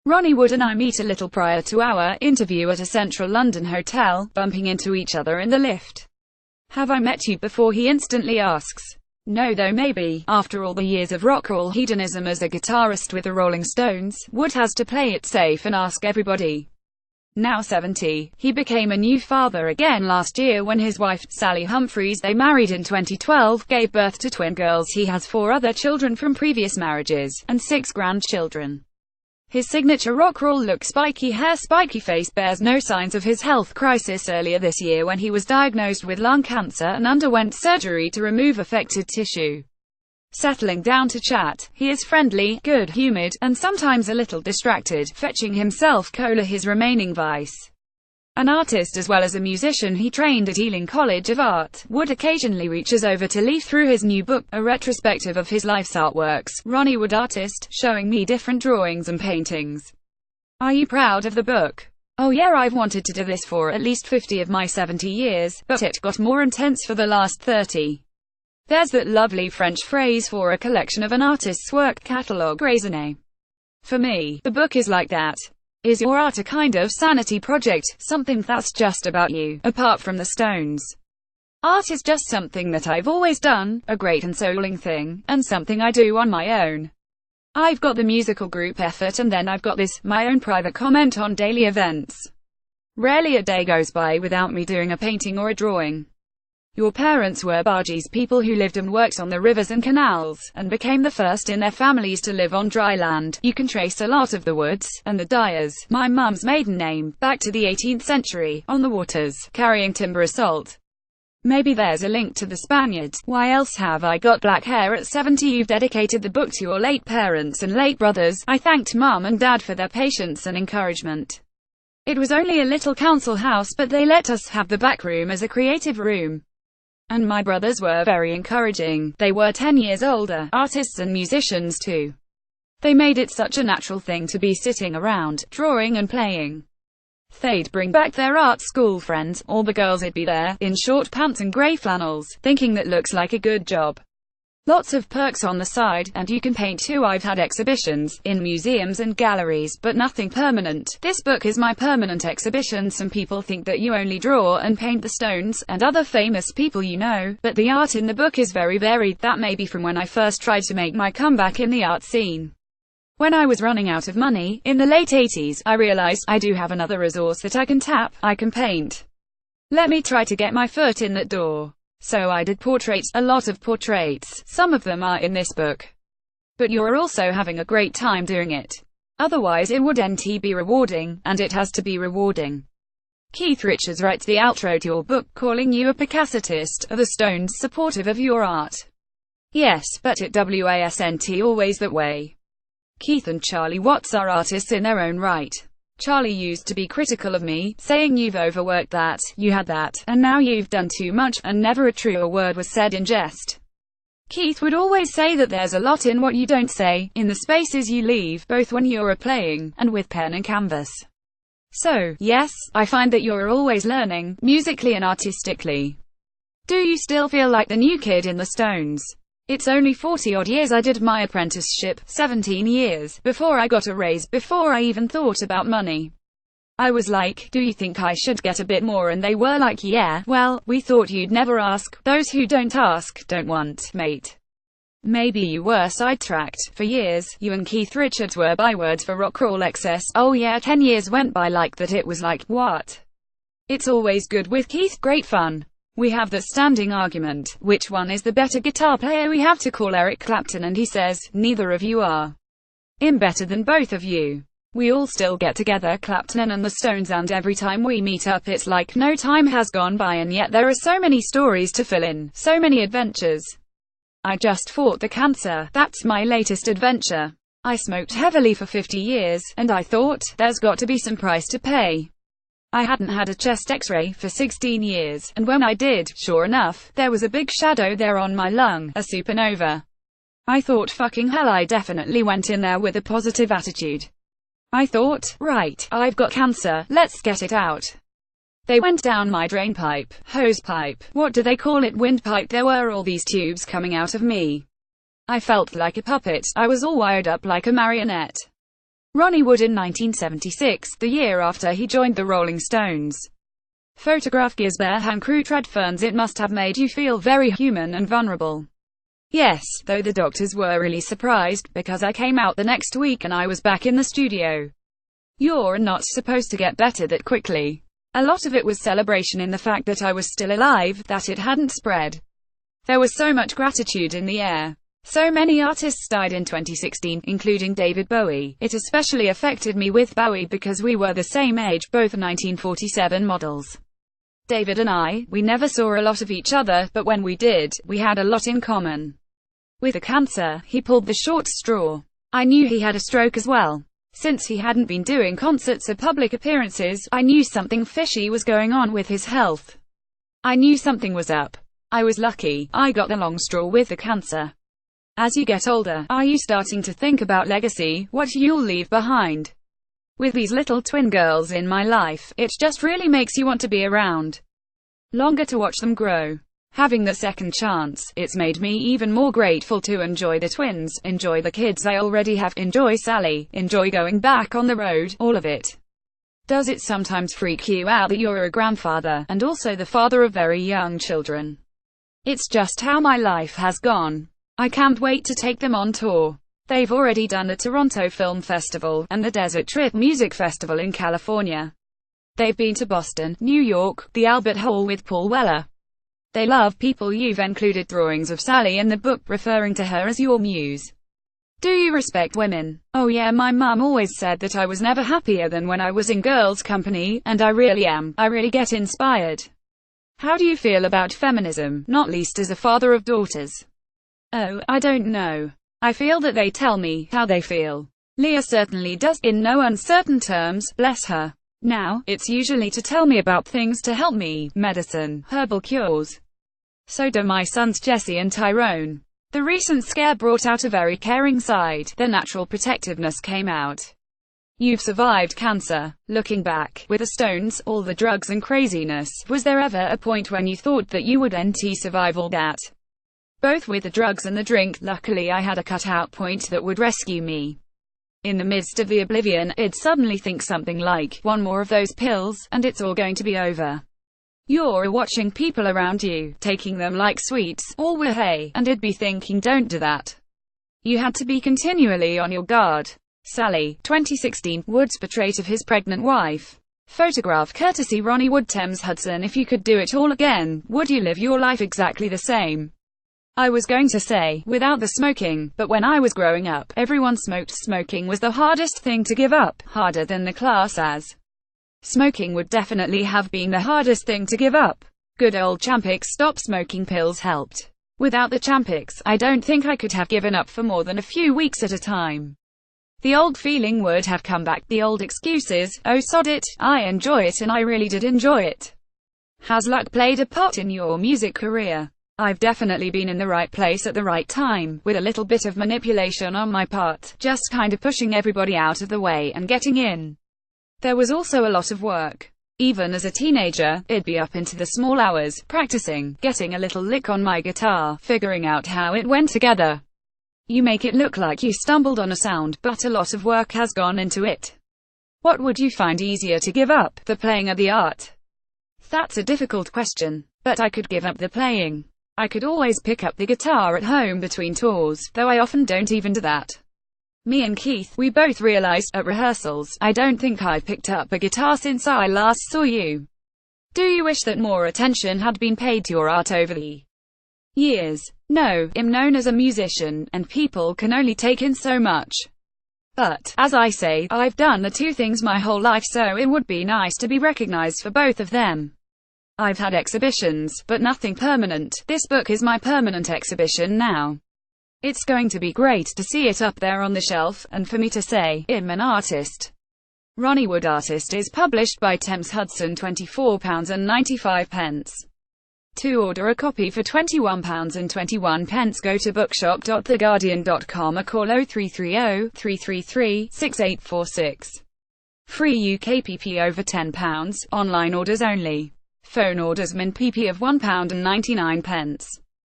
Ronnie Wood and I meet a little prior to our interview at a central London hotel, bumping into each other in the lift. "Have I met you before?" he instantly asks. No, though maybe. After all the years of rock'n'roll hedonism as a guitarist with the Rolling Stones, Wood has to play it safe and ask everybody. Now 70, he became a new father again last year when his wife, Sally Humphries, they married in 2012, gave birth to twin girls. He has 4 other children from previous marriages, and 6 grandchildren. His signature rock-roll look, spiky hair, spiky face, bears no signs of his health crisis earlier this year when he was diagnosed with lung cancer and underwent surgery to remove affected tissue. Settling down to chat, he is friendly, good-humored, and sometimes a little distracted, fetching himself cola, his remaining vice. An artist as well as a musician, he trained at Ealing College of Art. Wood occasionally reaches over to leaf through his new book, a retrospective of his life's artworks, Ronnie Wood Artist, showing me different drawings and paintings. "Are you proud of the book?" "Oh yeah, I've wanted to do this for at least 50 of my 70 years, but it got more intense for the last 30. There's that lovely French phrase for a collection of an artist's work catalogue, raisonné. For me, the book is like that. Is your art a kind of sanity project, something that's just about you, apart from the Stones? Art is just something that I've always done, a great consoling thing, and something I do on my own. I've got the musical group effort and then I've got this, my own private comment on daily events. Rarely a day goes by without me doing a painting or a drawing. Your parents were bargees, people who lived and worked on the rivers and canals, and became the first in their families to live on dry land. You can trace a lot of the Woods, and the Dyers, my mum's maiden name, back to the 18th century, on the waters, carrying timber assault. Maybe there's a link to the Spaniards. Why else have I got black hair at 70? You've dedicated the book to your late parents and late brothers. I thanked Mum and Dad for their patience and encouragement. It was only a little council house, but they let us have the back room as a creative room. And my brothers were very encouraging. They were 10 years older, artists and musicians too. They made it such a natural thing to be sitting around, drawing and playing. They'd bring back their art school friends, all the girls'd be there, in short pants and grey flannels, thinking that looks like a good job. Lots of perks on the side, and you can paint too. I've had exhibitions, in museums and galleries, but nothing permanent. This book is my permanent exhibition. Some people think that you only draw and paint the Stones, and other famous people you know, but the art in the book is very varied. That may be from when I first tried to make my comeback in the art scene. When I was running out of money, in the late 80s, I realized, I do have another resource that I can tap, I can paint. Let me try to get my foot in that door. So I did portraits, a lot of portraits. Some of them are in this book. But you're also having a great time doing it. Otherwise it wouldn't be rewarding, and it has to be rewarding. Keith Richards writes the outro to your book, calling you a Picassetist, are the Stones supportive of your art? Yes, but it wasn't always that way. Keith and Charlie Watts are artists in their own right. Charlie used to be critical of me, saying you've overworked that, you had that, and now you've done too much, and never a truer word was said in jest. Keith would always say that there's a lot in what you don't say, in the spaces you leave, both when you're playing, and with pen and canvas. So, yes, I find that you're always learning, musically and artistically. Do you still feel like the new kid in the Stones? It's only 40-odd years I did my apprenticeship, 17 years, before I got a raise, before I even thought about money. I was like, do you think I should get a bit more? And they were like, yeah, well, we thought you'd never ask. Those who don't ask, don't want, mate. Maybe you were sidetracked. For years, you and Keith Richards were bywords for rock'n'roll excess. Oh yeah, 10 years went by like that. It was like, what? It's always good with Keith, great fun. We have that standing argument, which one is the better guitar player? We have to call Eric Clapton and he says, neither of you are. I'm better than both of you. We all still get together, Clapton and the Stones, and every time we meet up it's like no time has gone by, and yet there are so many stories to fill in, so many adventures. I just fought the cancer, that's my latest adventure. I smoked heavily for 50 years, and I thought, there's got to be some price to pay. I hadn't had a chest x-ray for 16 years, and when I did, sure enough, there was a big shadow there on my lung, a supernova. I thought, fucking hell, I definitely went in there with a positive attitude. I thought, right, I've got cancer, let's get it out. They went down my drain pipe, hose pipe, what do they call it, windpipe. There were all these tubes coming out of me. I felt like a puppet, I was all wired up like a marionette. Ronnie Wood in 1976, the year after he joined the Rolling Stones. Photograph gives bare hand crew tread ferns. It must have made you feel very human and vulnerable. Yes, though the doctors were really surprised, because I came out the next week and I was back in the studio. You're not supposed to get better that quickly. A lot of it was celebration in the fact that I was still alive, that it hadn't spread. There was so much gratitude in the air. So many artists died in 2016, including David Bowie. It especially affected me with Bowie because we were the same age, both 1947 models. David and I, we never saw a lot of each other, but when we did, we had a lot in common. With the cancer, he pulled the short straw. I knew he had a stroke as well. Since he hadn't been doing concerts or public appearances, I knew something fishy was going on with his health. I knew something was up. I was lucky, I got the long straw with the cancer. As you get older, are you starting to think about legacy, what you'll leave behind? With these little twin girls in my life, it just really makes you want to be around longer to watch them grow. Having the second chance, it's made me even more grateful to enjoy the twins, enjoy the kids I already have, enjoy Sally, enjoy going back on the road, all of it. Does it sometimes freak you out that you're a grandfather, and also the father of very young children? It's just how my life has gone. I can't wait to take them on tour. They've already done the Toronto Film Festival, and the Desert Trip Music Festival in California. They've been to Boston, New York, the Albert Hall with Paul Weller. They love people. You've included drawings of Sally in the book, referring to her as your muse. Do you respect women? Oh yeah, my mum always said that I was never happier than when I was in girls' company, and I really am. I really get inspired. How do you feel about feminism, not least as a father of daughters? Oh, I don't know. I feel that they tell me how they feel. Leah certainly does, in no uncertain terms, bless her. Now, it's usually to tell me about things to help me, medicine, herbal cures. So do my sons Jesse and Tyrone. The recent scare brought out a very caring side. Their natural protectiveness came out. You've survived cancer. Looking back, with the Stones, all the drugs and craziness, was there ever a point when you thought that you would survive all that? Both with the drugs and the drink. Luckily I had a cutout point that would rescue me. In the midst of the oblivion, I'd suddenly think something like, one more of those pills, and it's all going to be over. You're watching people around you, taking them like sweets, all were hey, and I'd be thinking don't do that. You had to be continually on your guard. Sally, 2016, Wood's portrait of his pregnant wife. Photograph courtesy Ronnie Wood. Thames Hudson. If you could do it all again, would you live your life exactly the same? I was going to say, without the smoking, but when I was growing up, everyone smoked. Smoking was the hardest thing to give up, harder than the class as. Smoking would definitely have been the hardest thing to give up. Good old Champix stop smoking pills helped. Without the Champix, I don't think I could have given up for more than a few weeks at a time. The old feeling would have come back, the old excuses, oh sod it, I enjoy it, and I really did enjoy it. Has luck played a part in your music career? I've definitely been in the right place at the right time, with a little bit of manipulation on my part, just kind of pushing everybody out of the way and getting in. There was also a lot of work. Even as a teenager, I'd be up into the small hours, practicing, getting a little lick on my guitar, figuring out how it went together. You make it look like you stumbled on a sound, but a lot of work has gone into it. What would you find easier to give up, the playing or the art? That's a difficult question, but I could give up the playing. I could always pick up the guitar at home between tours, though I often don't even do that. Me and Keith, we both realized, at rehearsals, I don't think I've picked up a guitar since I last saw you. Do you wish that more attention had been paid to your art over the years? No, I'm known as a musician, and people can only take in so much. But, as I say, I've done the two things my whole life, so it would be nice to be recognized for both of them. I've had exhibitions, but nothing permanent. This book is my permanent exhibition now. It's going to be great to see it up there on the shelf, and for me to say, I'm an artist. Ronnie Wood Artist is published by Thames Hudson, £24.95. To order a copy for £21.21, go to bookshop.theguardian.com or call 0330 333 6846. Free UK PP over £10, online orders only. Phone orders min PP of £1.99.